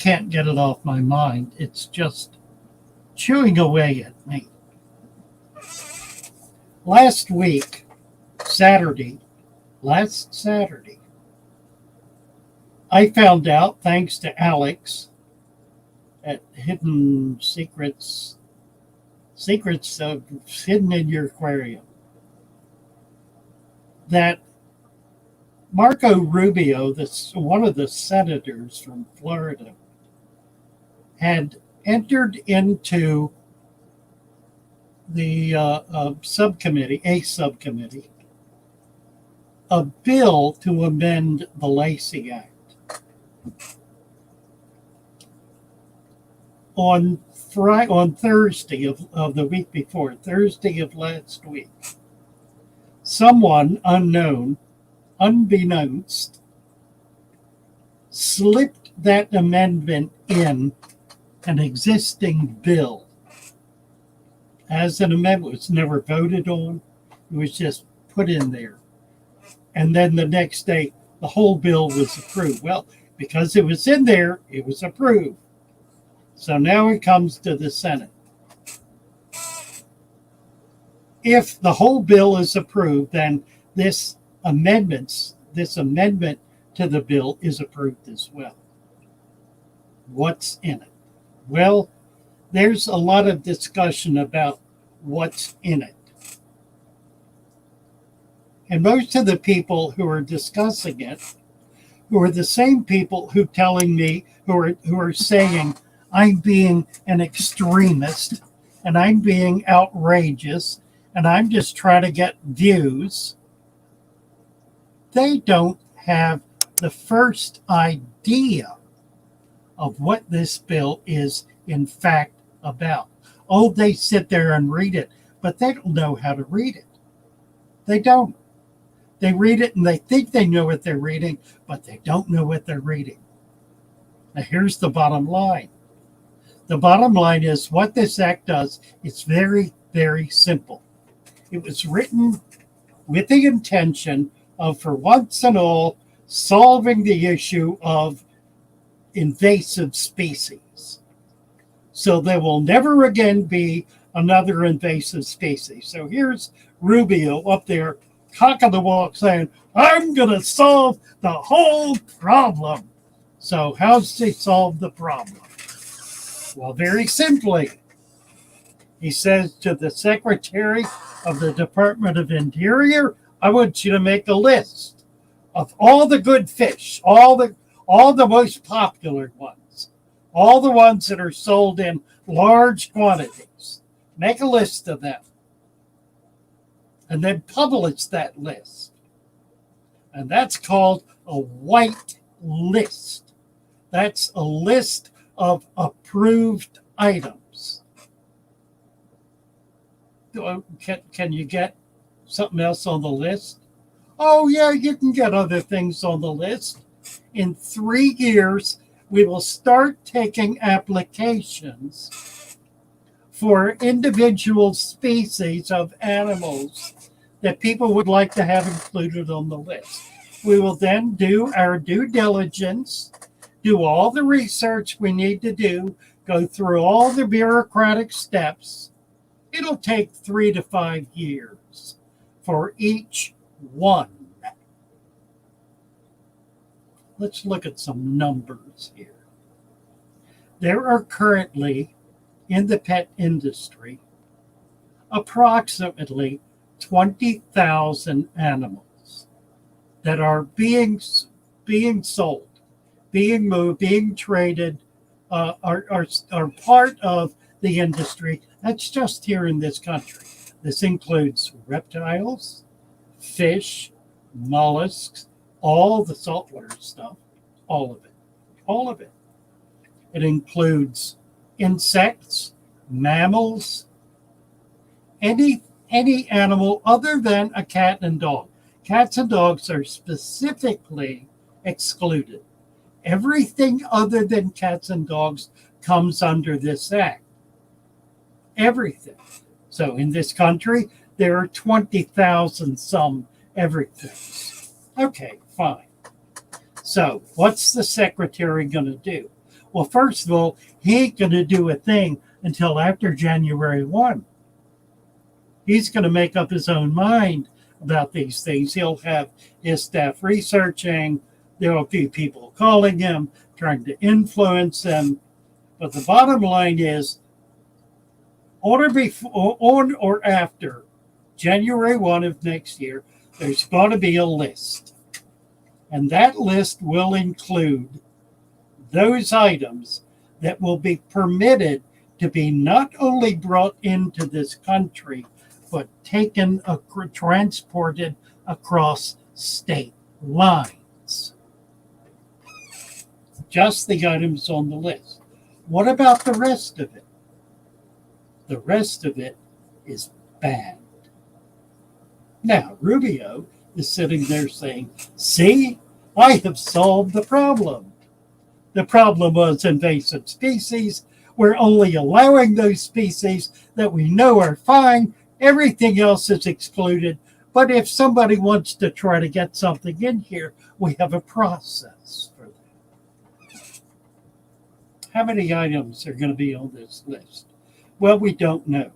can't get it off my mind. It's just chewing away at me. Last week, last Saturday, I found out, thanks to Alex at Hidden Secrets of Hidden in Your Aquarium, that Marco Rubio, one of the senators from Florida, had entered into the subcommittee, a bill to amend the Lacey Act. On Thursday of the week before, Thursday of last week, someone unbeknownst, slipped that amendment in an existing bill as an amendment. It was never voted on. It was just put in there. And then the next day, the whole bill was approved. Well, because it was in there, it was approved. So now it comes to the Senate. If the whole bill is approved, then this amendment to the bill is approved as well. What's in it? Well, there's a lot of discussion about what's in it. And most of the people who are discussing it, who are the same people who are saying I'm being an extremist and I'm being outrageous and I'm just trying to get views, they don't have the first idea of what this bill is in fact about. Oh, they sit there and read it, but they don't know how to read it. They don't. They read it and they think they know what they're reading, but they don't know what they're reading. Now, here's the bottom line. The bottom line is what this act does. It's very, very simple. It was written with the intention of, for once and all, solving the issue of invasive species. So there will never again be another invasive species. So here's Rubio up there, cock of the walk, saying, I'm going to solve the whole problem. So how's he solve the problem? Well, very simply, he says to the Secretary of the Department of Interior, I want you to make a list of all the good fish, all the most popular ones, all the ones that are sold in large quantities. Make a list of them. And then publish that list. And that's called a white list. That's a list of approved items. Can you get something else on the list? Oh, yeah, you can get other things on the list. In 3 years, we will start taking applications for individual species of animals that people would like to have included on the list. We will then do our due diligence, do all the research we need to do, go through all the bureaucratic steps. It'll take 3 to 5 years for each one. Let's look at some numbers here. There are currently, in the pet industry, approximately 20,000 animals that are being sold, being moved, being traded, are part of the industry. That's just here in this country. This includes reptiles, fish, mollusks, all the saltwater stuff, all of it, all of it. It includes insects, mammals, any animal other than a cat and dog. Cats and dogs are specifically excluded. Everything other than cats and dogs comes under this act. Everything. So in this country, there are 20,000 some everything. Okay, fine. So what's the secretary going to do? Well, first of all, he ain't going to do a thing until after January 1. He's going to make up his own mind about these things. He'll have his staff researching. There will be people calling him, trying to influence him. But the bottom line is, on or after January 1 of next year, there's going to be a list. And that list will include those items that will be permitted to be not only brought into this country, but transported across state lines. Just the items on the list. What about the rest of it? The rest of it is banned. Now, Rubio is sitting there saying, see, I have solved the problem. The problem was invasive species. We're only allowing those species that we know are fine. Everything else is excluded. But if somebody wants to try to get something in here, we have a process for that. How many items are going to be on this list? Well, we don't know.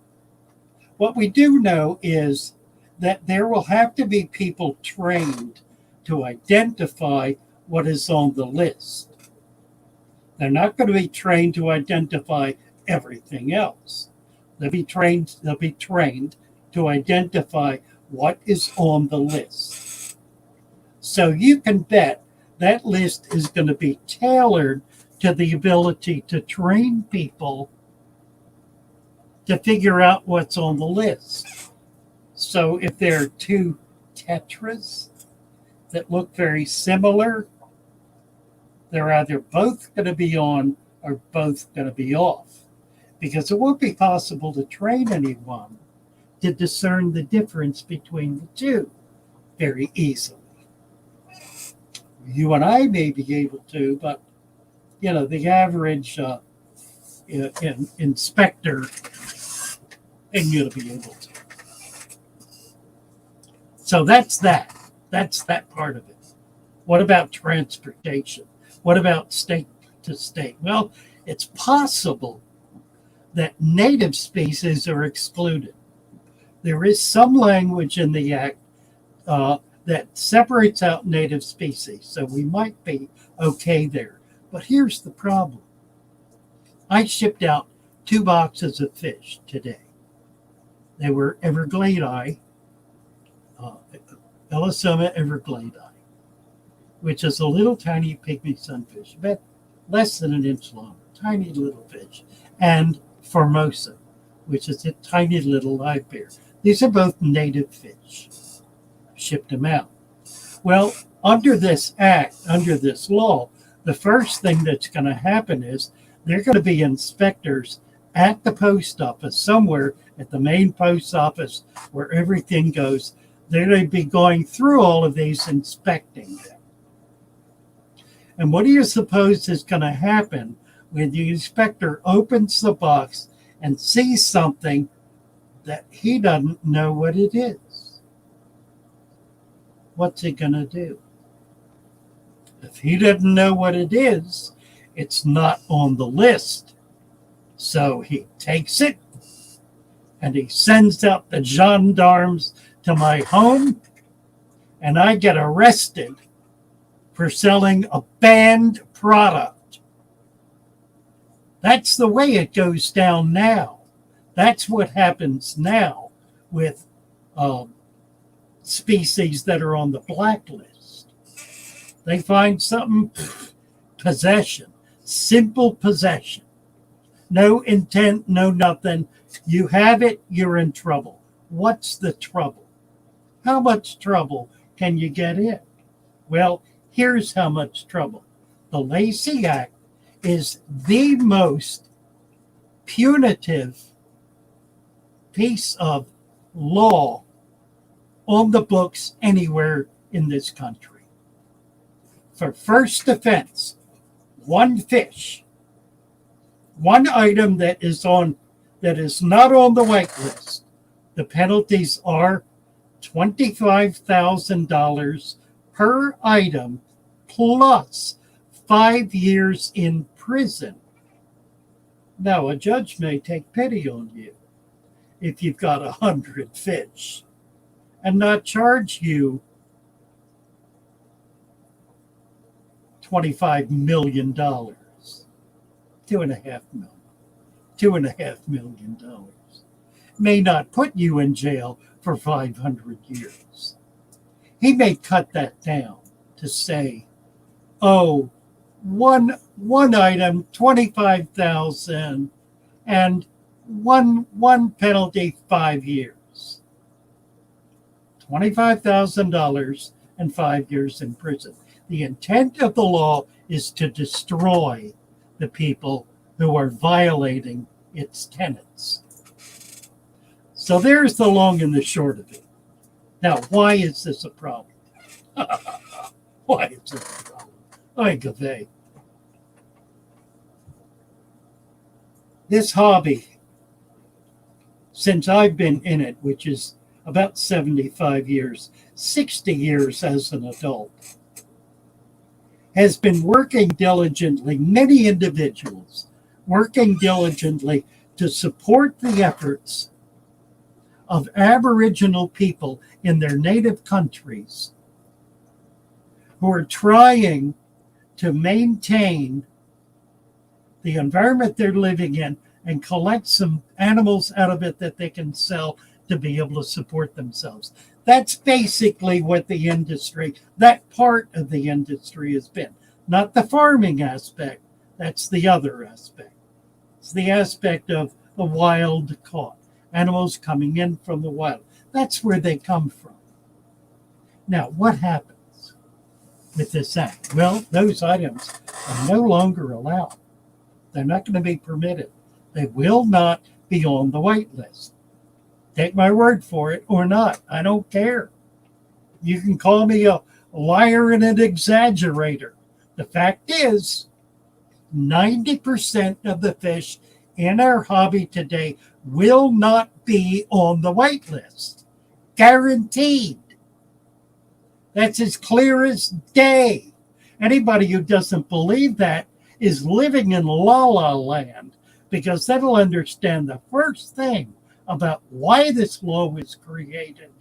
What we do know is that there will have to be people trained to identify what is on the list. They're not going to be trained to identify everything else. They'll be trained to identify what is on the list. So you can bet that list is going to be tailored to the ability to train people to figure out what's on the list. So if there are two tetras that look very similar, they're either both going to be on or both going to be off. Because it won't be possible to train anyone to discern the difference between the two very easily. You and I may be able to, but the average inspector ain't going to be able to. So that's that. That's that part of it. What about transportation? What about state to state? Well, it's possible that native species are excluded. There is some language in the Act that separates out native species, so we might be okay there. But here's the problem. I shipped out 2 boxes of fish today. They were Everglade, Elisoma Everglade, which is a little tiny pygmy sunfish, about less than an inch long, tiny little fish, and Formosa, which is a tiny little live bear. These are both native fish. Shipped them out. Well, under this act, under this law, the first thing that's going to happen is there are going to be inspectors at the post office, somewhere at the main post office where everything goes. They're going to be going through all of these, inspecting them. And what do you suppose is going to happen when the inspector opens the box and sees something that he doesn't know what it is? What's he going to do? If he doesn't know what it is, it's not on the list. So he takes it and he sends out the gendarmes to my home, and I get arrested for selling a banned product. That's the way it goes down now. That's what happens now with species that are on the blacklist. They find something, possession, simple possession. No intent, no nothing. You have it, you're in trouble. What's the trouble? How much trouble can you get in? Well, here's how much trouble. The Lacey Act is the most punitive piece of law on the books anywhere in this country. For first offense, one fish, one item that is not on the white list, the penalties are $25,000 per item plus 5 years in prison. Now, a judge may take pity on you if you've got 100 fish and not charge you $25 million, $2.5 million. May not put you in jail for 500 years. He may cut that down to say, oh, one item, 25,000, and one penalty, 5 years. $25,000 and 5 years in prison. The intent of the law is to destroy the people who are violating its tenets. So there's the long and the short of it. Now, why is this a problem? Why is this a problem? Ay, Gavay. This hobby, since I've been in it, which is about 75 years, 60 years as an adult, has been working diligently, many individuals working diligently to support the efforts of Aboriginal people in their native countries who are trying to maintain the environment they're living in and collect some animals out of it that they can sell to be able to support themselves. That's basically what the industry, that part of the industry has been. Not the farming aspect, that's the other aspect. It's the aspect of the wild caught, animals coming in from the wild. That's where they come from. Now, what happens with this act? Well, those items are no longer allowed. They're not going to be permitted. They will not be on the white list. Take my word for it or not. I don't care. You can call me a liar and an exaggerator. The fact is, 90% of the fish in our hobby today will not be on the white list. Guaranteed. That's as clear as day. Anybody who doesn't believe that is living in la la land, because that'll understand the first thing about why this law was created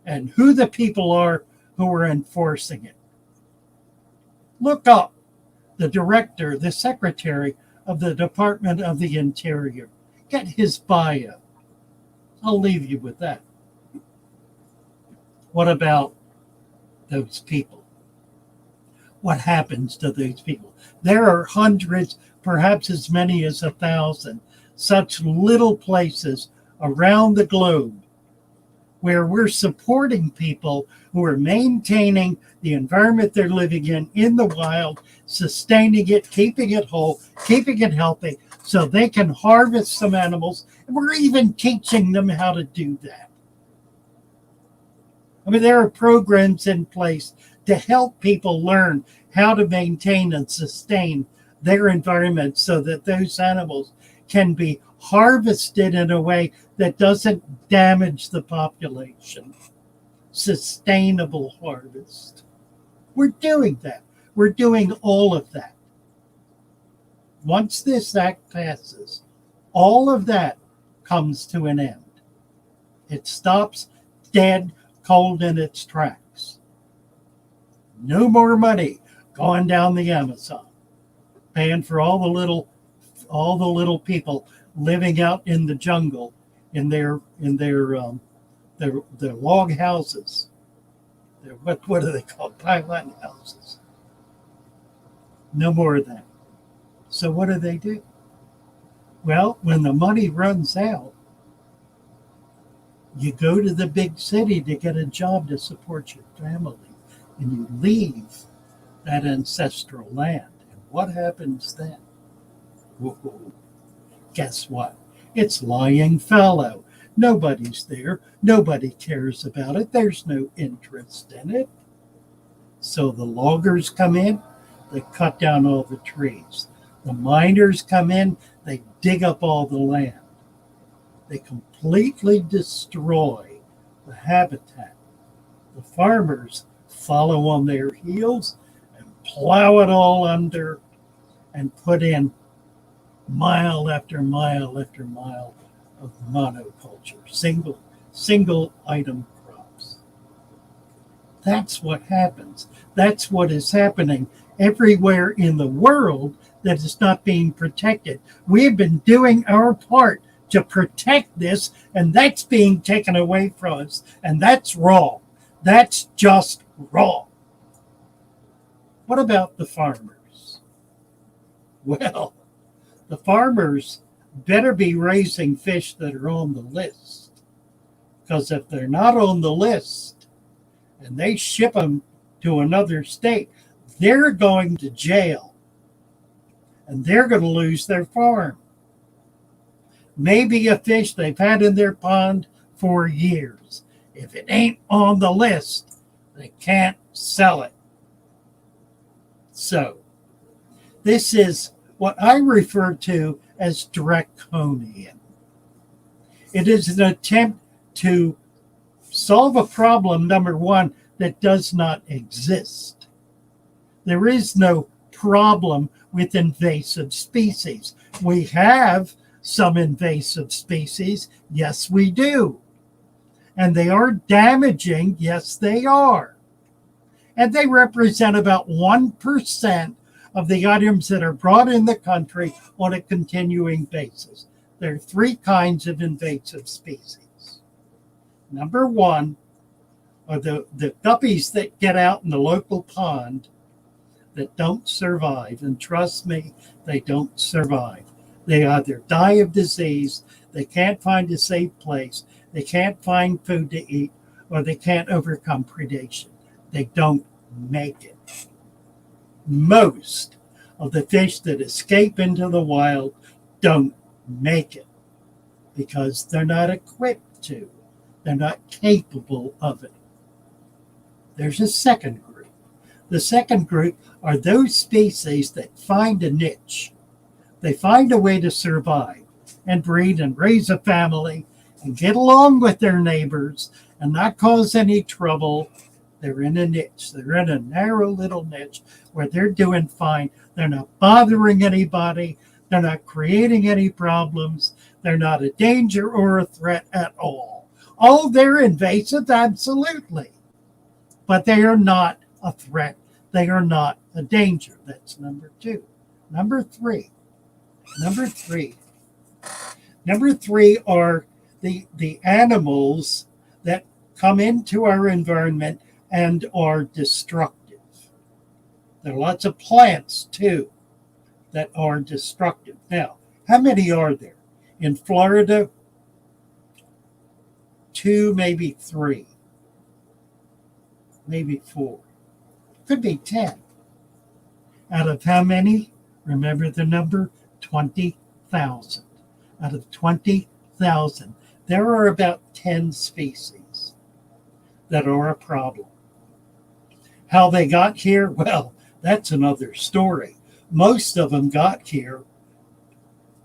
and who the people are who are enforcing it. Look up the director, the secretary of the Department of the Interior. Get his bio. I'll leave you with that. What about those people? What happens to these people? There are hundreds, perhaps as many as 1,000, such little places around the globe where we're supporting people who are maintaining the environment they're living in the wild, sustaining it, keeping it whole, keeping it healthy, so they can harvest some animals. And we're even teaching them how to do that. I mean, there are programs in place to help people learn how to maintain and sustain their environment so that those animals can be harvested in a way that doesn't damage the population. Sustainable harvest. We're doing that. We're doing all of that. Once this act passes, all of that comes to an end. It stops dead cold in its tracks. No more money going down the Amazon, paying for all the little people living out in the jungle in their log houses. What do they call pylon houses? No more of that. So what do? Well, when the money runs out, you go to the big city to get a job to support your family, and you leave that ancestral land. And what happens then? Whoa. Guess what? It's lying fallow. Nobody's there. Nobody cares about it. There's no interest in it. So the loggers come in, they cut down all the trees. The miners come in, they dig up all the land. They completely destroy the habitat. The farmers follow on their heels and plow it all under and put in mile after mile after mile of monoculture, single item crops. That's what happens. That's what is happening everywhere in the world that is not being protected. We have been doing our part to protect this, and that's being taken away from us, and that's wrong. That's just wrong. What about the farmers? Well, the farmers better be raising fish that are on the list, because if they're not on the list and they ship them to another state, they're going to jail and they're going to lose their farm. Maybe a fish they've had in their pond for years. If it ain't on the list, they can't sell it. So, this is what I refer to as draconian. It is an attempt to solve a problem, number one, that does not exist. There is no problem with invasive species. We have some invasive species, yes we do. And they are damaging, yes they are. And they represent about 1% of the items that are brought in the country on a continuing basis. There are three kinds of invasive species. Number one are the guppies that get out in the local pond that don't survive. And trust me, they don't survive. They either die of disease, they can't find a safe place, they can't find food to eat, or they can't overcome predation. They don't make it. Most of the fish that escape into the wild don't make it because they're not equipped to. They're not capable of it. There's a second group. The second group are those species that find a niche. They find a way to survive and breed and raise a family and get along with their neighbors and not cause any trouble. They're in a niche. They're in a narrow little niche where they're doing fine. They're not bothering anybody. They're not creating any problems. They're not a danger or a threat at all. Oh, they're invasive, absolutely. But they are not a threat. They are not a danger. That's number two. Number three are the animals that come into our environment and are destructive. There are lots of plants, too, that are destructive. Now, how many are there? In Florida, 2, maybe 3, maybe 4. Could be 10. Out of how many? Remember the number? 20,000. Out of 20,000, there are about 10 species that are a problem. How they got here? Well, that's another story. Most of them got here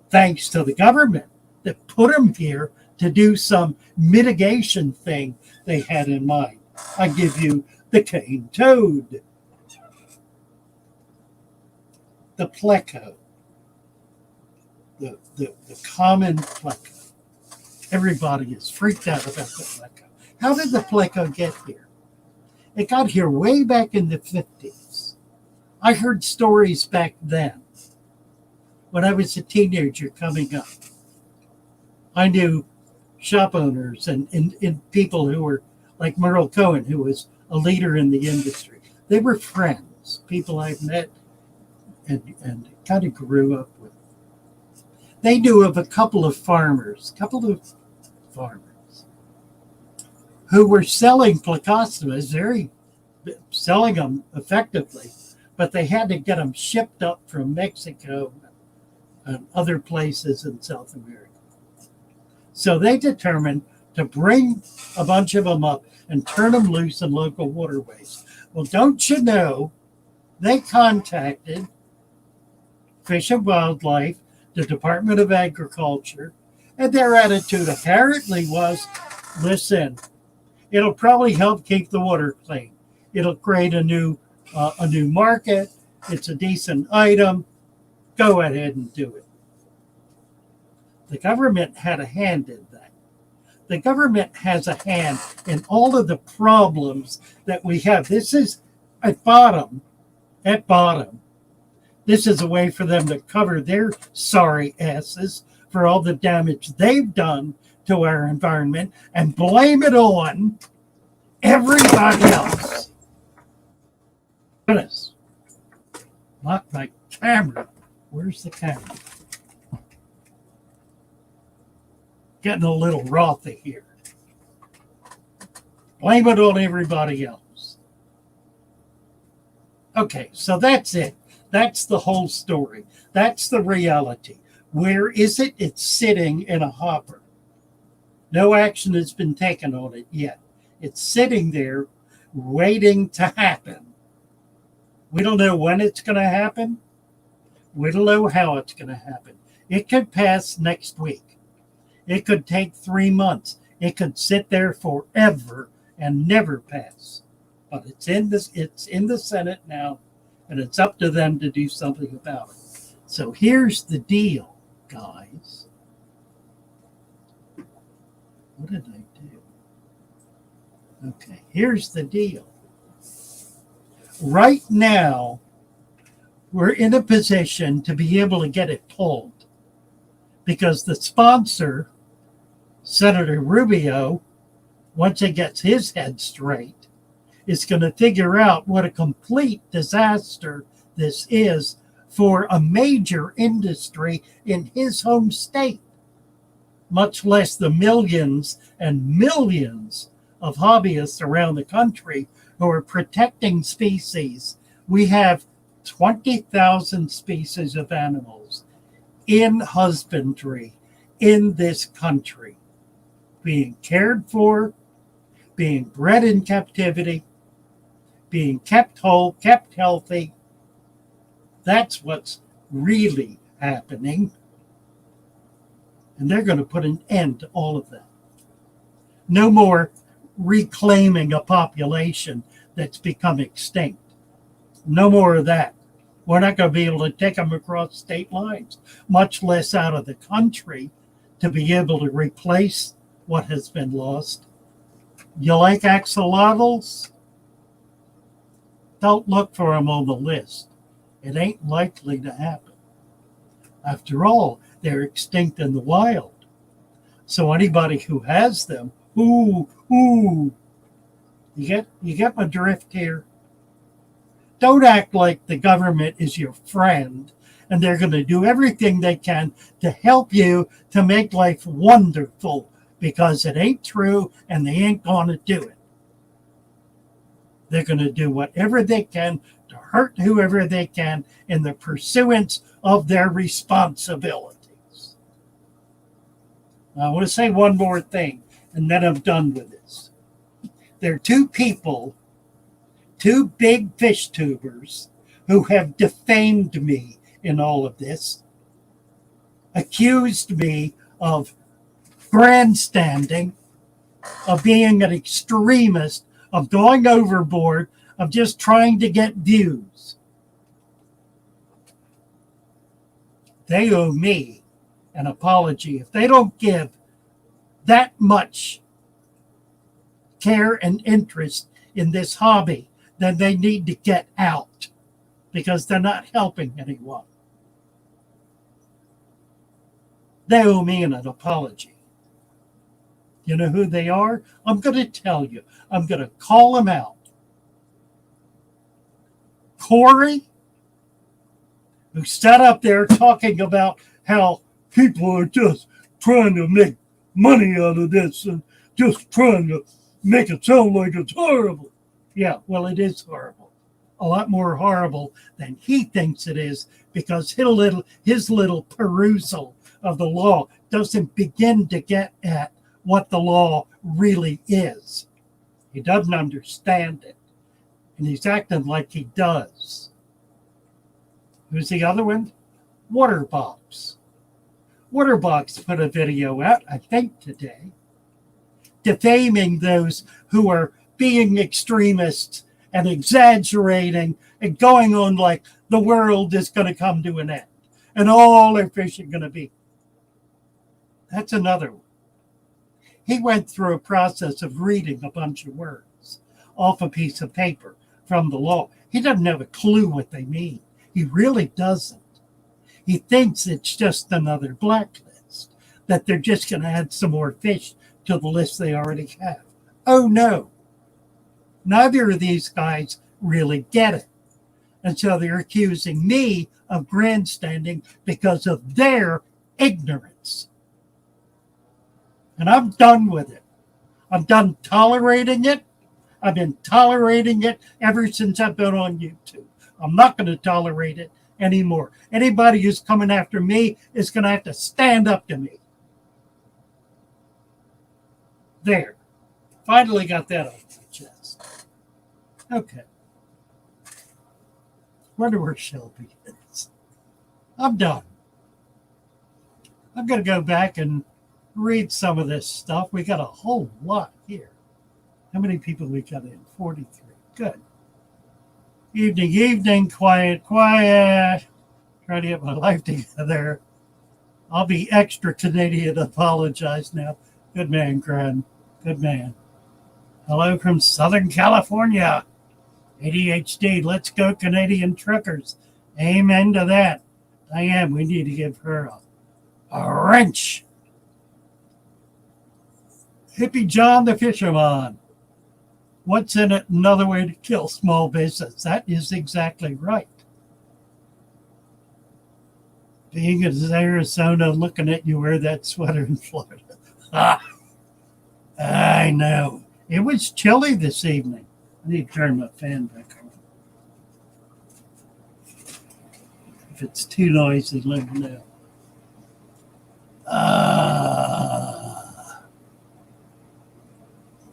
thanks to the government that put them here to do some mitigation thing they had in mind. I give you the cane toad, the pleco, the common pleco. Everybody is freaked out about the pleco. How did the pleco get here? It got here way back in the 50s. I heard stories back then when I was a teenager coming up. I knew shop owners and people who were like Merle Cohen, who was a leader in the industry. They were friends, people I've met and kind of grew up with. They knew of a couple of farmers who were selling plecostomas, selling them effectively, but they had to get them shipped up from Mexico and other places in South America. So they determined to bring a bunch of them up and turn them loose in local waterways. Well, don't you know, they contacted Fish and Wildlife, the Department of Agriculture, and their attitude apparently was, listen, it'll probably help keep the water clean. It'll create a new market. It's a decent item. go ahead and do it. The government had a hand in that. The government has a hand in all of the problems that we have. This is at bottom, this is a way for them to cover their sorry asses for all the damage they've done to our environment and blame it on everybody else. Goodness. Lock my camera. Where's the camera? Getting a little wrothy here. Blame it on everybody else. Okay, so that's it. That's the whole story. That's the reality. Where is it? It's sitting in a hopper. No action has been taken on it yet. It's sitting there waiting to happen. We don't know when it's going to happen. We don't know how it's going to happen. It could pass next week. It could take 3 months. It could sit there forever and never pass. But it's in the Senate now, and it's up to them to do something about it. So here's the deal, guys. What did I do? Okay, here's the deal. Right now, we're in a position to be able to get it pulled because the sponsor, Senator Rubio, once he gets his head straight, is going to figure out what a complete disaster this is for a major industry in his home state, much less the millions and millions of hobbyists around the country who are protecting species. We have 20,000 species of animals in husbandry in this country, being cared for, being bred in captivity, being kept whole, kept healthy. That's what's really happening. And they're going to put an end to all of that. No more reclaiming a population that's become extinct. No more of that. We're not going to be able to take them across state lines, much less out of the country, to be able to replace what has been lost. You like axolotls? Don't look for them on the list. It ain't likely to happen. After all, they're extinct in the wild. So anybody who has them, you get my drift here? Don't act like the government is your friend and they're going to do everything they can to help you to make life wonderful, because it ain't true and they ain't going to do it. They're going to do whatever they can to hurt whoever they can in the pursuance of their responsibilities. Now, I want to say one more thing, and then I'm done with this. There are two people, two big fish tubers, who have defamed me in all of this, accused me of grandstanding, of being an extremist, of going overboard, of just trying to get views. They owe me an apology. If they don't give that much care and interest in this hobby, then they need to get out, because they're not helping anyone. They owe me an apology. You know who they are? I'm going to tell you. I'm going to call them out. Corey, who sat up there talking about how people are just trying to make money out of this and just trying to make it sound like it's horrible. Yeah, well, it is horrible. A lot more horrible than he thinks it is, because his little perusal of the law doesn't begin to get at what the law really is. He doesn't understand it, and he's acting like he does. Who's the other one? Waterbox. Waterbox put a video out, I think today, defaming those who are being extremists and exaggerating and going on like the world is going to come to an end. and all their fish are going to be. That's another one. He went through a process of reading a bunch of words off a piece of paper from the law. He doesn't have a clue what they mean. He really doesn't. He thinks it's just another blacklist, that they're just going to add some more fish to the list they already have. Oh, no. Neither of these guys really get it. And so they're accusing me of grandstanding because of their ignorance. And I'm done with it. I'm done tolerating it. I've been tolerating it ever since I've been on YouTube. I'm not going to tolerate it anymore. Anybody who's coming after me is going to have to stand up to me. There. Finally got that off my chest. Okay. Wonder where Shelby is. I'm done. I'm going to go back and read some of this stuff. We got a whole lot here. How many people we got in? 43. Good. Evening, quiet. Trying to get my life together. I'll be extra Canadian. Apologize now. Good man, Gran. Good man. Hello from Southern California. ADHD. Let's go, Canadian truckers. Amen to that. Diane, we need to give her a wrench. Hippie John the Fisherman. What's in it? Another way to kill small business. That is exactly right. Being in Arizona, looking at you wear that sweater in Florida. I know. It was chilly this evening. I need to turn my fan back on. If it's too noisy, let me know.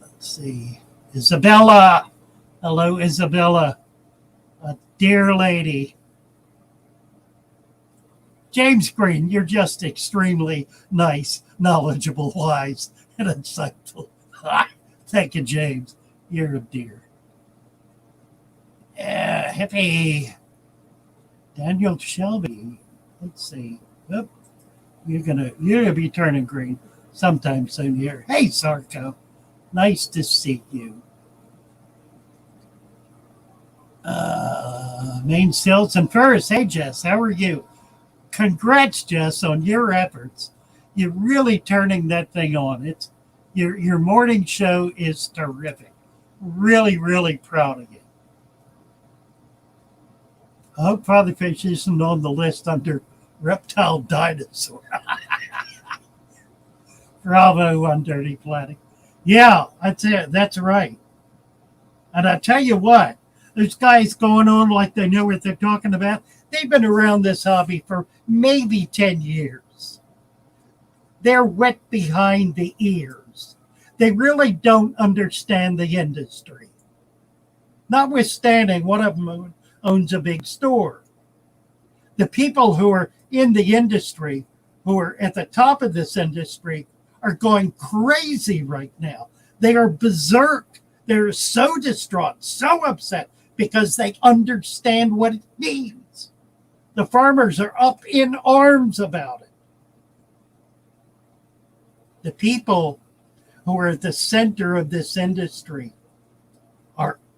Let's see. Isabella. Hello, Isabella. A dear lady. James Green, you're just extremely nice, knowledgeable, wise, and insightful. Thank you, James. You're a dear. Hippie. Daniel Shelby. Let's see. Oop. You're gonna be turning green sometime soon here. Hey, Sarko. Nice to see you. Main Stills and Ferris. Hey, Jess, how are you? Congrats, Jess, on your efforts. You're really turning that thing on. It's your morning show is terrific. Really, really proud of you. I hope Father Fish isn't on the list under reptile dinosaur. Bravo on Dirty Planet. Yeah, that's it. That's right. And I tell you what, those guys going on like they know what they're talking about, they've been around this hobby for maybe 10 years. They're wet behind the ears. They really don't understand the industry. Notwithstanding, one of them owns a big store. The people who are in the industry, who are at the top of this industry, are going crazy right now. They are berserk. They're so distraught, so upset because they understand what it means. The farmers are up in arms about it. The people who are at the center of this industry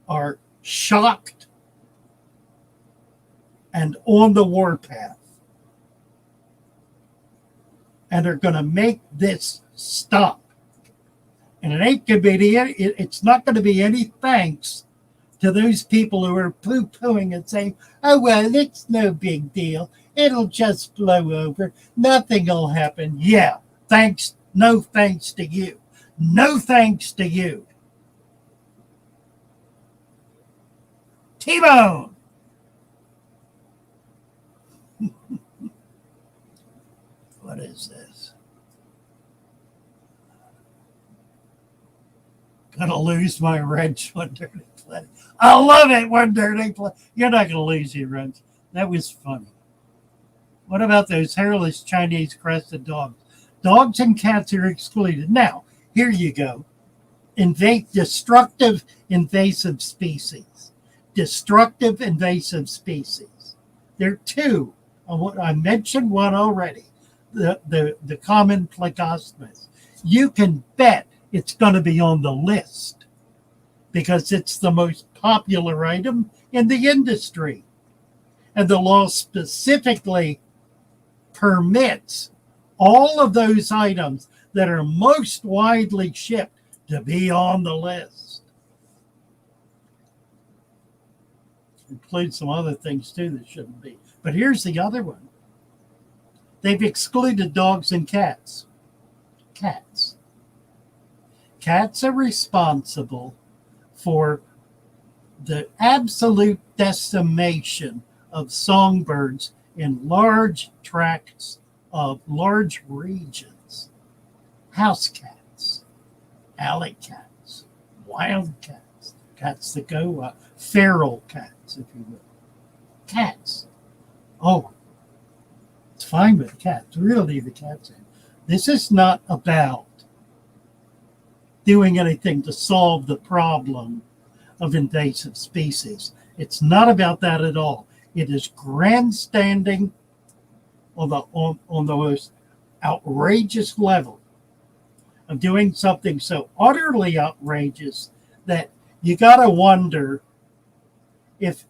are shocked and on the warpath and are going to make this stop. And it ain't going to be it's not going to be any thanks to those people who are poo-pooing and saying, oh, well, it's no big deal. It'll just blow over. Nothing will happen. Yeah, thanks. No thanks to you. No thanks to you. T-Bone. What is this? Gonna lose my wrench one dirty play. I love it, one dirty play. You're not gonna lose your wrench. That was funny. What about those hairless Chinese crested dogs? Dogs and cats are excluded. Now, here you go. Destructive invasive species. Destructive invasive species. There are two I mentioned one already, the common plegosmus. You can bet it's going to be on the list because it's the most popular item in the industry. And the law specifically permits all of those items that are most widely shipped to be on the list. Include some other things too that shouldn't be. But here's the other one. They've excluded dogs and cats. Cats. Cats are responsible for the absolute decimation of songbirds in large tracts of large regions. House cats, alley cats, wild cats, cats that go, feral cats, if you will. Cats. Oh, it's fine with cats. We'll leave the cats in. This is not about doing anything to solve the problem of invasive species. It's not about that at all. It is grandstanding on the most outrageous level of doing something so utterly outrageous that you gotta wonder if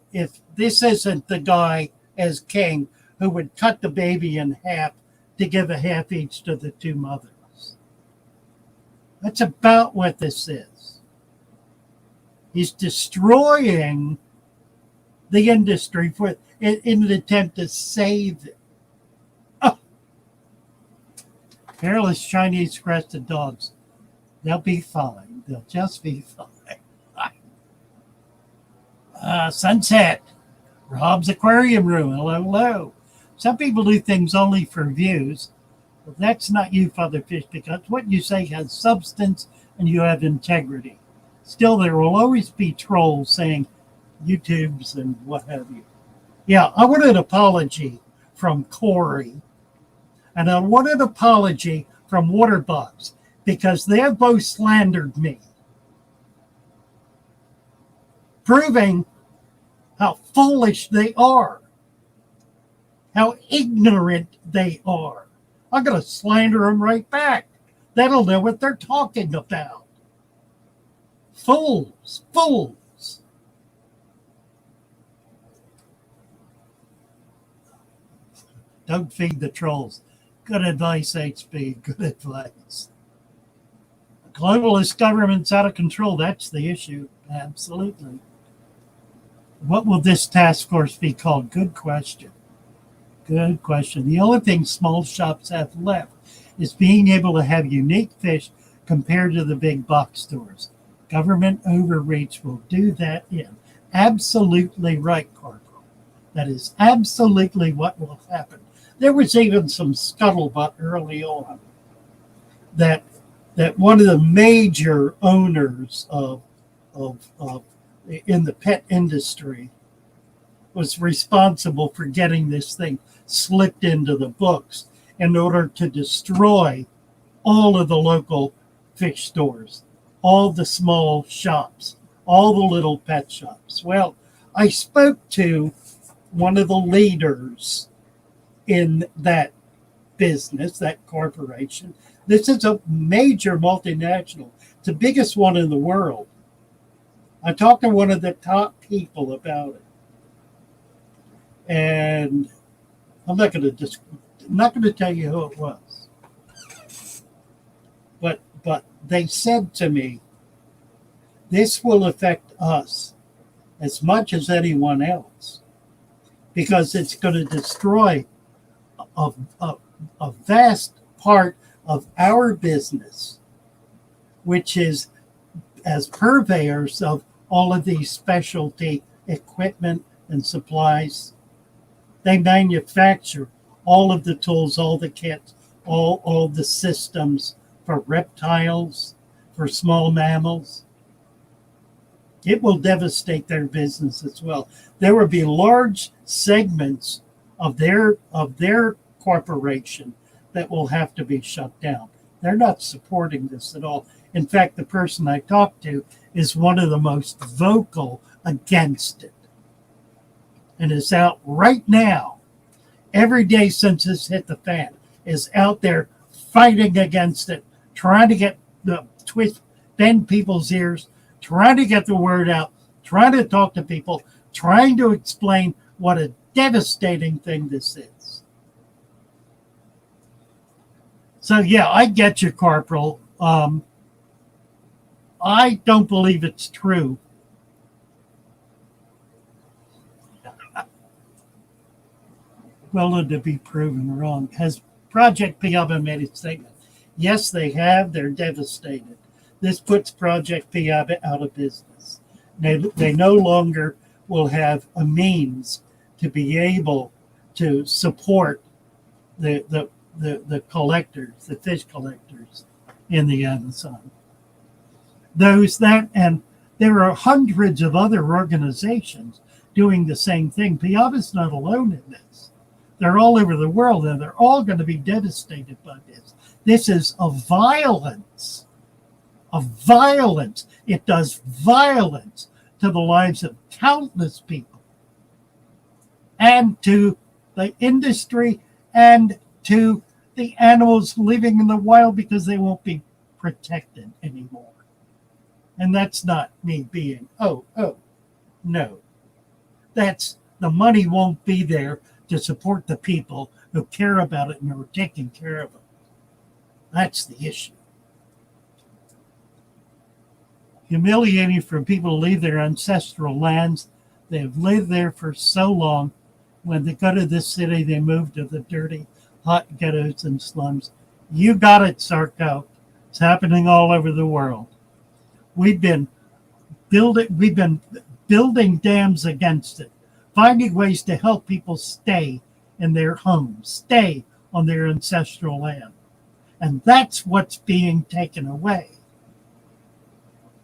this isn't the guy as king who would cut the baby in half to give a half each to the two mothers. That's about what this is. He's destroying the industry in an attempt to save it. Oh. Hairless Chinese crested dogs. They'll be fine. They'll just be fine. Sunset. Rob's Aquarium Room. Hello, hello. Some people do things only for views. But that's not you, Fatherfish, because what you say has substance and you have integrity. Still, there will always be trolls saying YouTubes and what have you. Yeah, I want an apology from Corey. And I want an apology from Waterbugs because they have both slandered me. Proving how foolish they are. How ignorant they are. I'm going to slander them right back. That'll know what they're talking about. Fools. Fools. Don't feed the trolls. Good advice, HB. Good advice. The globalist government's out of control. That's the issue. Absolutely. What will this task force be called? Good question. Good question. The only thing small shops have left is being able to have unique fish compared to the big box stores. Government overreach will do that in. Absolutely right, Corporal. That is absolutely what will happen. There was even some scuttlebutt early on that one of the major owners of in the pet industry was responsible for getting this thing slipped into the books in order to destroy all of the local fish stores, all the small shops, all the little pet shops. Well, I spoke to one of the leaders in that business, that corporation. This is a major multinational. It's the biggest one in the world. I talked to one of the top people about it. And I'm not going to tell you who it was. But they said to me, this will affect us as much as anyone else because it's going to destroy a vast part of our business, which is as purveyors of all of these specialty equipment and supplies. They manufacture all of the tools, all the kits, all the systems for reptiles, for small mammals. It will devastate their business as well. There will be large segments of their corporation that will have to be shut down. They're not supporting this at all. In fact, the person I talked to is one of the most vocal against it and is out right now every day since this hit the fan, is out there fighting against it, trying to get the bend people's ears, trying to get the word out, trying to talk to people, trying to explain what a devastating thing this is. So yeah, I get you, Corporal. I don't believe it's true. Well, to be proven wrong. Has Project Piaba made a statement? Yes, they have. They're devastated. This puts Project Piaba out of business. They no longer will have a means to be able to support the collectors, the fish collectors in the Amazon. And there are hundreds of other organizations doing the same thing. Piaba's not alone in this. They're all over the world, and they're all going to be devastated by this. This is a violence. It does violence to the lives of countless people and to the industry and to the animals living in the wild, because they won't be protected anymore. And that's not me being, no. That's the money won't be there to support the people who care about it and who are taking care of it. That's the issue. Humiliating for people to leave their ancestral lands. They have lived there for so long. When they go to this city, they move to the dirty, hot ghettos and slums. You got it, Sarko. It's happening all over the world. We've been building dams against it, finding ways to help people stay in their homes, stay on their ancestral land. And that's what's being taken away.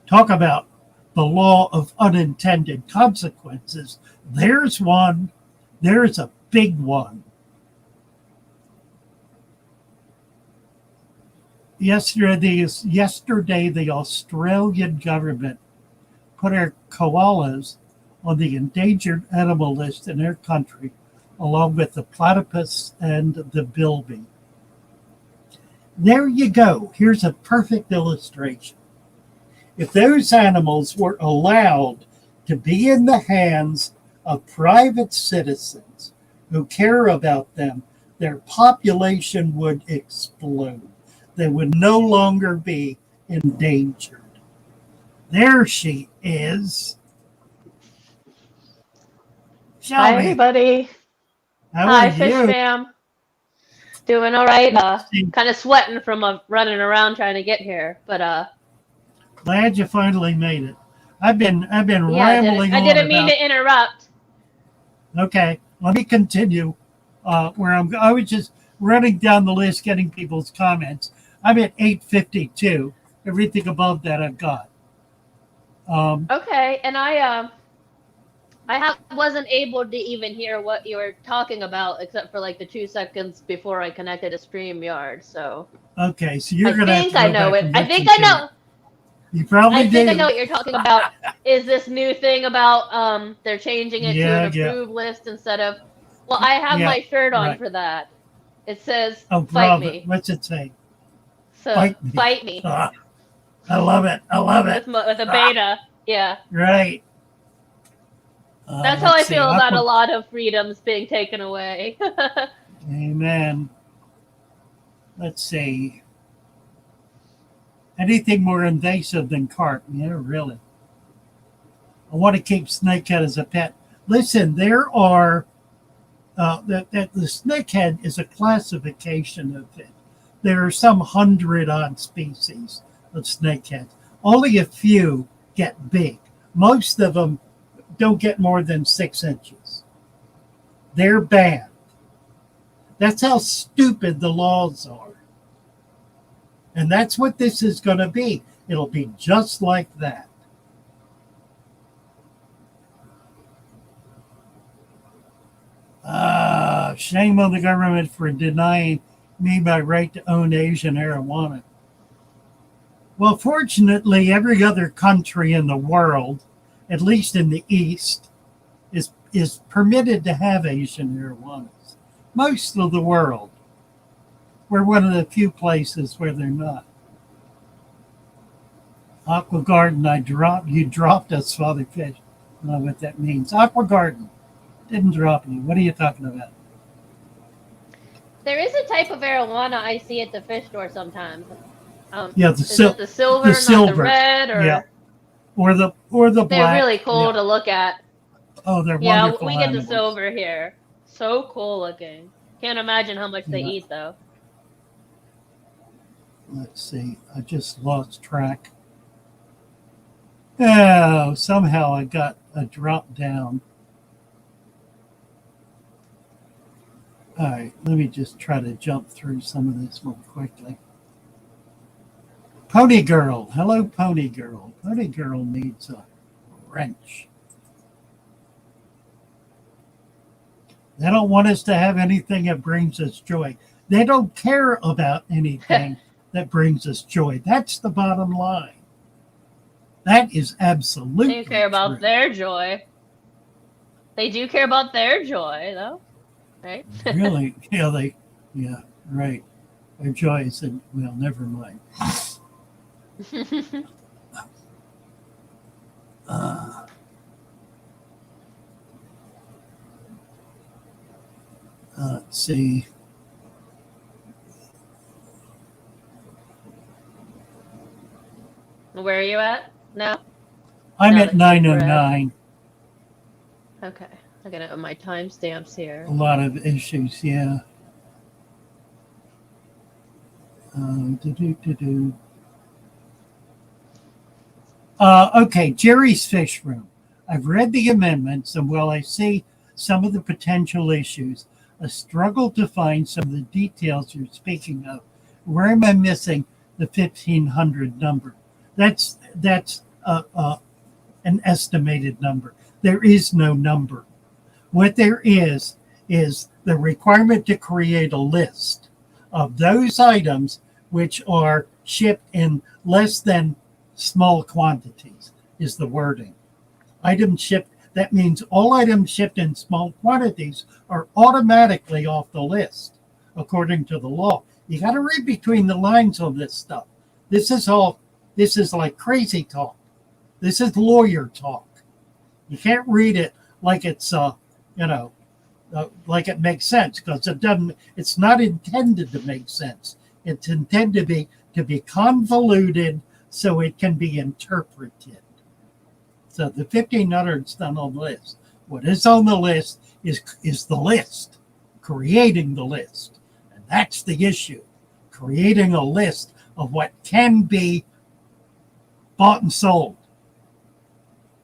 Talk about the law of unintended consequences. There's one. There's a big one. Yesterday, the Australian government put our koalas on the endangered animal list in their country, along with the platypus and the bilby. There you go. Here's a perfect illustration. If those animals were allowed to be in the hands of private citizens who care about them, their population would explode. They would no longer be endangered. There she is. Hi, everybody. Hi, Fish Fam. Doing all right. Kind of sweating from running around trying to get here, but glad you finally made it. I've been rambling. I didn't mean to interrupt. Okay, let me continue. I was just running down the list, getting people's comments. I'm at 852. Everything above that I've got. Okay, and I wasn't able to even hear what you were talking about, except for like the 2 seconds before I connected to StreamYard. So okay, so you're gonna. I think I know it. I think I know. You probably do. I think I know what you're talking about. Is this new thing about they're changing it to an approved list instead of? Well, I have my shirt on for that. It says "Fight me." What's it say? So fight me. I love it. I love it. With a beta, yeah. Right. That's how I feel about a lot of freedoms being taken away. Amen. Let's see. Anything more invasive than carp? Yeah, really. I want to keep snakehead as a pet. Listen, there are the snakehead is a classification of it. There are some 100-odd species of snakeheads. Only a few get big. Most of them don't get more than 6 inches. They're banned. That's how stupid the laws are. And that's what this is going to be. It'll be just like that. Shame on the government for denying me my right to own Asian marijuana. Well, fortunately, every other country in the world, at least in the East, is permitted to have Asian marijuanas. most of the world. We're one of the few places where they're not. Aqua Garden, you dropped us, Father Fish. I don't know what that means. Aqua Garden didn't drop you. What are you talking about? There is a type of arowana I see at the fish store sometimes. Yeah, is it the silver, not the red, or yeah, or the black. They're really cool to look at. Oh, they're wonderful. We get the silver here. So cool looking. Can't imagine how much they eat though. Let's see. I just lost track. Oh, somehow I got a drop down. All right, let me just try to jump through some of this more quickly. Pony Girl. Hello, Pony Girl. Pony Girl needs a wrench. They don't want us to have anything that brings us joy. They don't care about anything that brings us joy. That's the bottom line. That is absolutely They care about true. their joy. They do care about their joy, though. Right? Really? Yeah, right. Their joy is in, well, never mind. Let's see. Where are you at now? I'm at 909. Okay. I gotta have my timestamps here. A lot of issues, yeah. Okay, Jerry's Fish Room. I've read the amendments, and while I see some of the potential issues, I struggle to find some of the details you're speaking of. Where am I missing the 1,500 number? That's an estimated number. There is no number. What there is the requirement to create a list of those items which are shipped in less than small quantities is the wording. Items shipped, that means all items shipped in small quantities are automatically off the list, according to the law. You got to read between the lines on this stuff. This is like crazy talk. This is lawyer talk. You can't read it like it's, like it makes sense, because it doesn't. It's not intended to make sense. It's intended to be convoluted so it can be interpreted. So the 1,500 is not on the list. What is on the list is the list, creating the list, and that's the issue. Creating a list of what can be bought and sold,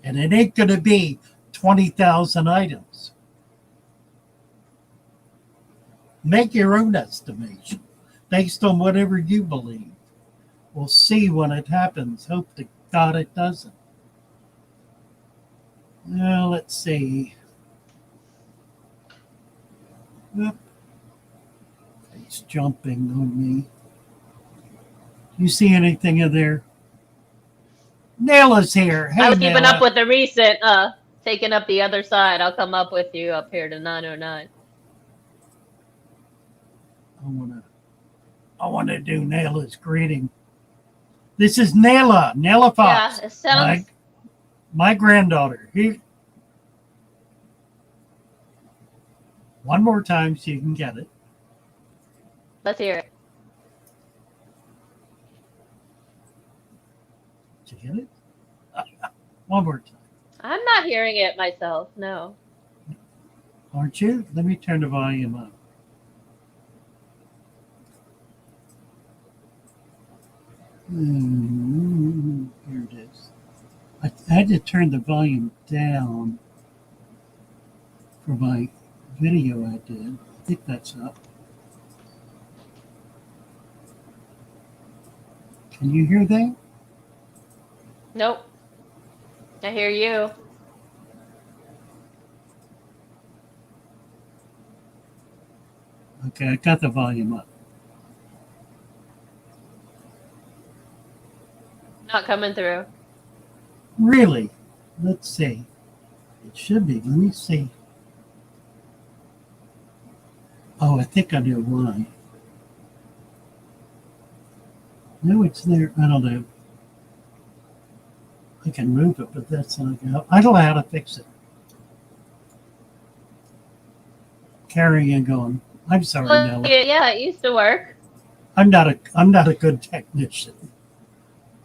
and it ain't going to be 20,000 items. Make your own estimation based on whatever you believe. We'll see when it happens. Hope to God it doesn't. Well, let's see. Oop. It's jumping on me. You see anything in there? Naila's here. Hey, I was keeping Naila. up with the recent, taking up the other side. I'll come up with you up here to 909. I want to do Naila's greeting. This is Naila Fox. Yeah, it sounds. My granddaughter. One more time so you can get it. Let's hear it. Did you get it? One more time. I'm not hearing it myself. No. Aren't you? Let me turn the volume up. Here it is. I had to turn the volume down for my video I did. I think that's up. Can you hear that? Nope. I hear you. Okay, I got the volume up. Not coming through. Really? Let's see. It should be. Let me see. Oh, I think I know why. No, it's there. I don't know. I can move it, but that's not going to. I don't know how to fix it. Carrying on. I'm sorry, Well, Nella. yeah, it used to work. I'm not a good technician.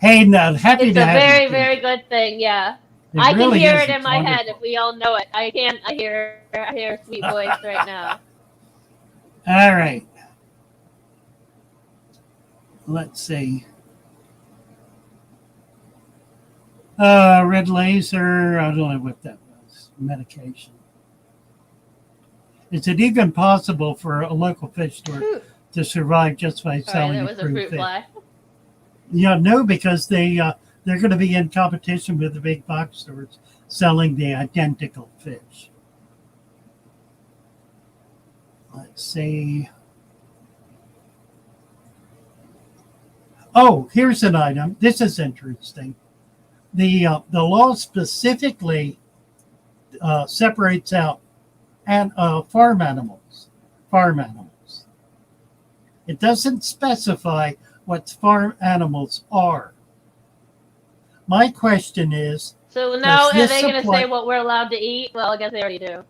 Hey, now happy It's to a have very, you. very good thing. Yeah, It I can really hear is. it in It's my head. wonderful. If we all know it, I can. I hear a sweet voice right now. All right. Let's see. Red laser. I don't know what that was. Medication. Is it even possible for a local fish store to survive just by Sorry, selling there was a approved fruit fish? fly. Yeah, no, because they're going to be in competition with the big box stores selling the identical fish. Let's see. Oh, here's an item. This is interesting. The law specifically separates out farm animals. Farm animals. It doesn't specify what farm animals are. My question is, So now are does they this going to say apply? what we're allowed to eat? Well, I guess they already do.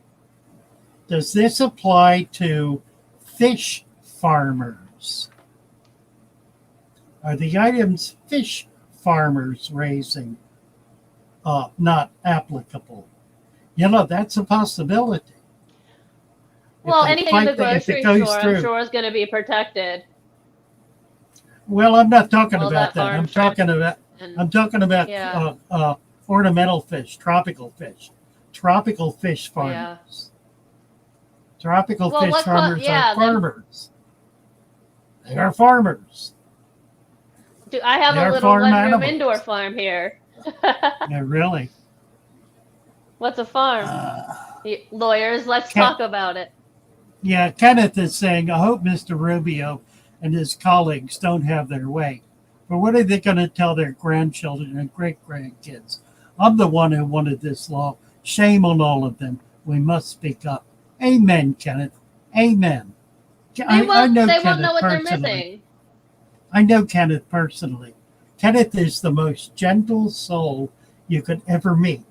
Does this apply to fish farmers? Are the items fish farmers raising not applicable? You know, that's a possibility. Well, anything in the If it grocery goes store, I'm through. sure is going to be protected. Well, I'm not talking All about that. I'm talking about yeah. Ornamental fish, tropical fish farmers. Yeah. Tropical fish farmers yeah, are farmers. They are farmers. I have They a are little farm one-room animals. indoor farm here. Yeah, really. What's a farm? Lawyers, let's talk about it. Yeah, Kenneth is saying, I hope Mr. Rubio and his colleagues don't have their way. But what are they going to tell their grandchildren and great-grandkids? I'm the one who wanted this law. Shame on all of them. We must speak up. Amen, Kenneth. Amen. I know they Kenneth won't know what personally. they're missing. I know Kenneth personally. Kenneth is the most gentle soul you could ever meet.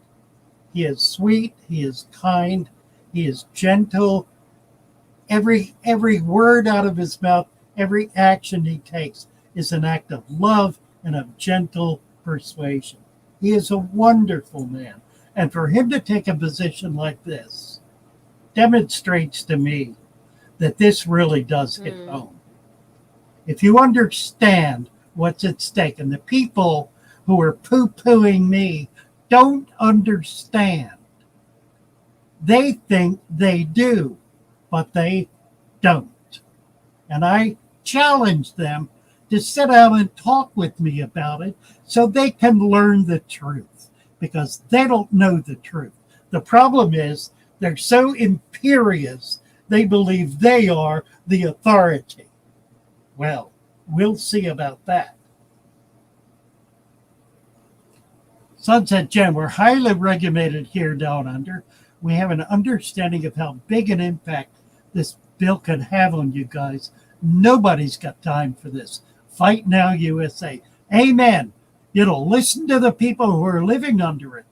He is sweet. He is kind. He is gentle. Every word out of his mouth, every action he takes is an act of love and of gentle persuasion. He is a wonderful man. And for him to take a position like this demonstrates to me that this really does hit home. If you understand what's at stake, and the people who are poo-pooing me don't understand. They think they do, but they don't. And I challenge them to sit down and talk with me about it so they can learn the truth, because they don't know the truth. The problem is they're so imperious, they believe they are the authority. Well, we'll see about that. Sunset Jen, we're highly regulated here down under. We have an understanding of how big an impact this bill could have on you guys. Nobody's got time for this. Fight Now USA. Amen. Listen to the people who are living under it.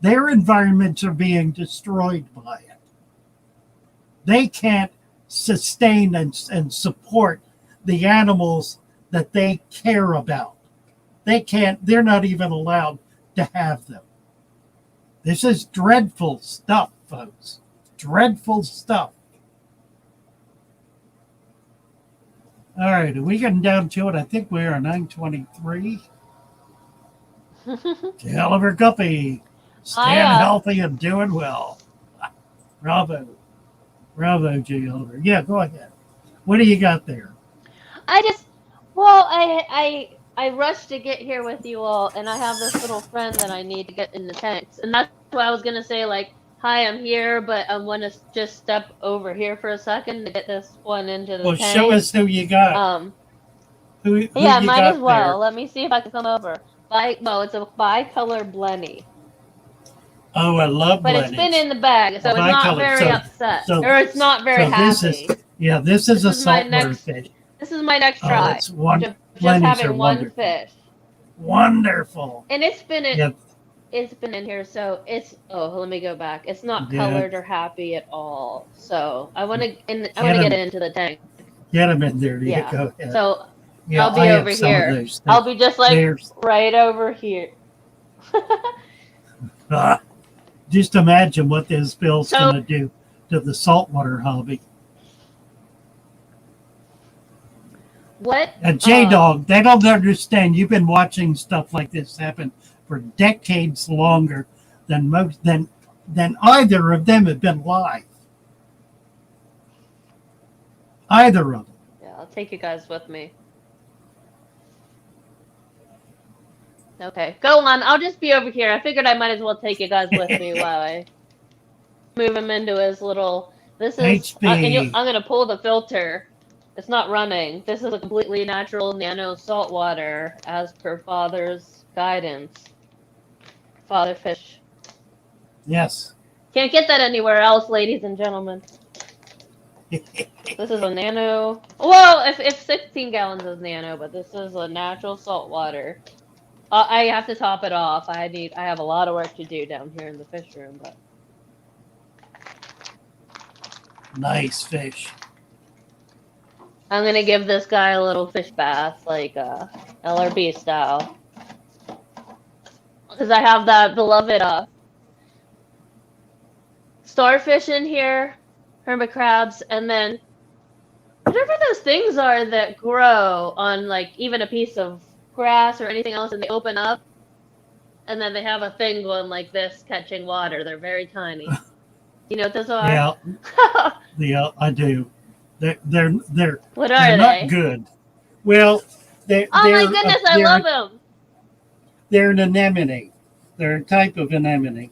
Their environments are being destroyed by it. They can't sustain and support the animals that they care about. They're not even allowed to have them. This is dreadful stuff, folks. Dreadful stuff. All right, are we getting down to it? I think we are 9:23. Oliver Guppy, staying healthy and doing well. Bravo. Bravo, J. Oliver. Yeah, go ahead. What do you got there? I rushed to get here with you all, and I have this little friend that I need to get in the tanks. And that's why I was going to say, like, hi, I'm here, but I want to just step over here for a second to get this one into the tank. Well, show us who you got. Who yeah, you might got as well. there. Let me see if I can come over. It's a bicolor blenny. Oh, I love But blennies. it's been in the bag, so it's not very upset. Or it's not very happy. Yeah, this is a This is my saltwater next. fish. This is my next Oh, try. it's one. Just Plenties are having one wonderful. fish, Wonderful. and it's been Yep. in here, so it's. Oh, let me go back. It's not Yeah. colored or happy at all. So I want to Get get them. it into the tank. Get them in there. You Yeah. go ahead. So Yeah, I'll I be have over some of here. those. I'll be just like There's. right over here. Just imagine what this bill's So going to do to the saltwater hobby. what? And J-Dog, they don't understand. You've been watching stuff like this happen for decades longer than either of them have been live. Either of them. Yeah, I'll take you guys with me. Okay, go on. I'll just be over here. I figured I might as well take you guys with me while I move him into his little. This is, HB. I'm gonna pull the filter. It's not running. This is a completely natural nano salt water, as per Father's guidance. Father Fish. Yes. Can't get that anywhere else, ladies and gentlemen. This is a nano. Well, if 16 gallons is nano, but this is a natural salt water. I have to top it off. I have a lot of work to do down here in the fish room, but. Nice fish. I'm gonna give this guy a little fish bath, like LRB style, because I have that beloved starfish in here, hermit crabs, and then whatever those things are that grow on like even a piece of grass or anything else, and they open up, and then they have a thing going like this, catching water. They're very tiny. You know what those are? Yeah. Yeah, I do. They're What are not they? good. Well, Oh my goodness, I love them. They're an anemone. They're a type of anemone.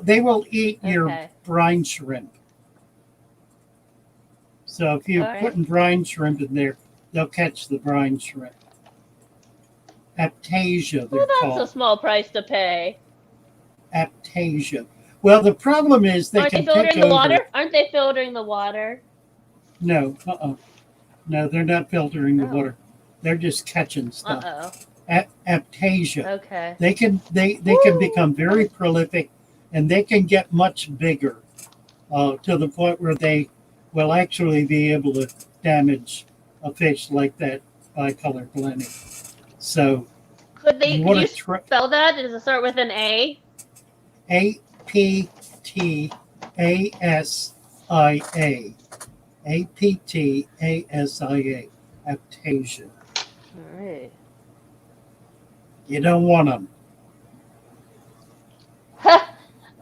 They will eat your brine shrimp. So if you put brine shrimp in there, they'll catch the brine shrimp. Aptasia, they're called. That's a small price to pay. Aptasia. Well, the problem is they can filtering take the over. water? Aren't they filtering the water? No, no, they're not filtering the water. They're just catching stuff. Aptasia. Okay. They can become very prolific, and they can get much bigger to the point where they will actually be able to damage a fish like that bicolor blending. So, could you spell that? Does it start with an A? APTASIA. APTASIA. Aptasia. All right. You don't want them.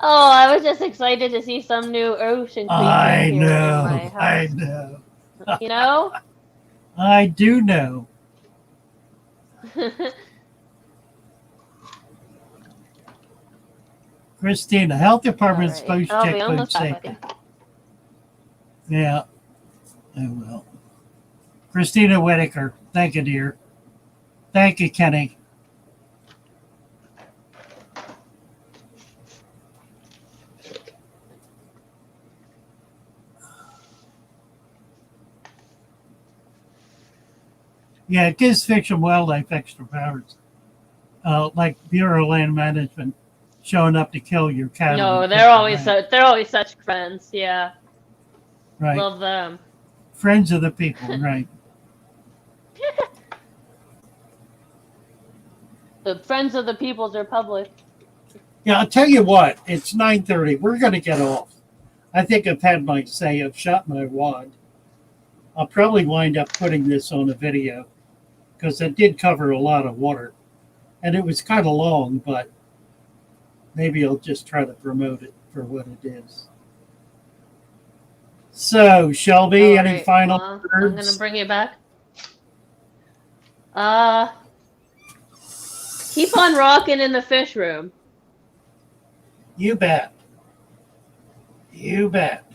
Oh, I was just excited to see some new ocean creature I here know. in my house. I know. You know? I do know. Christina, health department's supposed to check food safety. Yeah. I will. Christina Whitaker. Thank you, dear. Thank you, Kenny. Yeah, it gives Fish and Wildlife extra powers. Like Bureau of Land Management showing up to kill your cattle. No, they're always such friends. Yeah. Right. Love them. Friends of the people, right. The Friends of the People's Republic. Yeah, I'll tell you what, it's 9:30. We're going to get off. I think I've had my say. I've shot my wad. I'll probably wind up putting this on a video because it did cover a lot of water. And it was kind of long, but maybe I'll just try to promote it for what it is. So, Shelby, any final words? I'm going to bring you back. Keep on rocking in the fish room. You bet. You bet.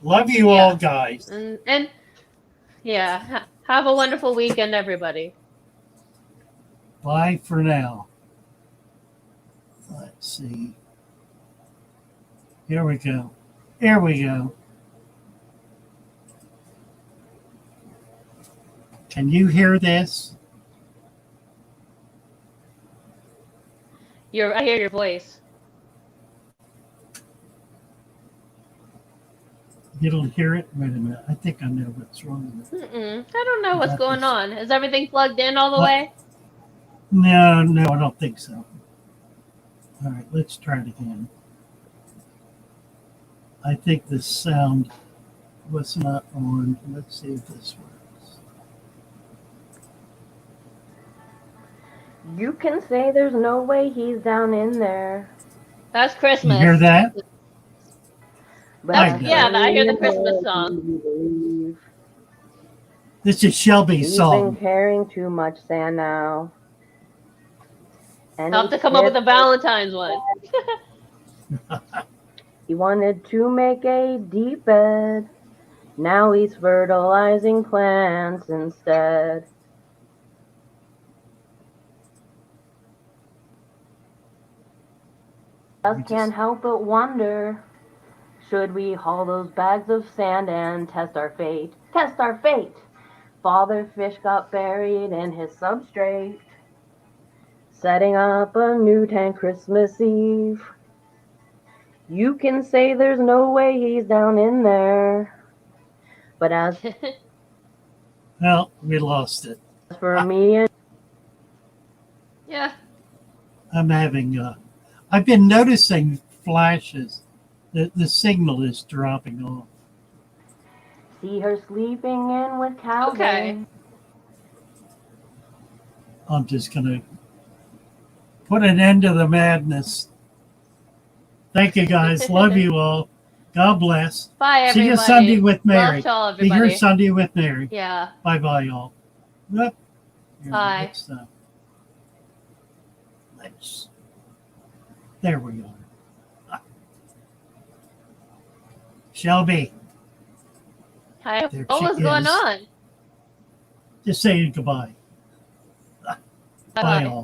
Love you all, guys. And yeah, have a wonderful weekend, everybody. Bye for now. Let's see. Here we go. Here we go. Can you hear this? I hear your voice. You don't hear it? Wait a minute. I think I know what's wrong with it. I don't know what's going on. Is everything plugged in all the What? way? No, I don't think so. All right, let's try it again. I think the sound was not on. Let's see if this works. You can say there's no way he's down in there. That's Christmas. You hear that? But I know. Yeah, I hear the know Christmas he song. believe. This is Shelby's He's song. been carrying too much sand now. And I'll have he to come up with a skipped- Valentine's one. He wanted to make a deep bed. Now he's fertilizing plants instead. Us can't help but wonder, should we haul those bags of sand and test our fate? Test our fate! Father Fish got buried in his substrate, setting up a new tank Christmas Eve. You can say there's no way he's down in there, but as Well, we lost it. for me and Yeah. I'm having, I've been noticing flashes. The signal is dropping off. see her sleeping in with Calvin. Okay. I'm just going to put an end to the madness. Thank you, guys. Love you all. God bless. Bye, everybody. See you Sunday with Mary. Love to all, Be everybody. here Sunday with Mary. Yeah. Bye-bye, y'all. Yep. Bye. Let's, there we are. Shelby, Hi. There What she was going is. on? just saying goodbye. Bye, Bye. all.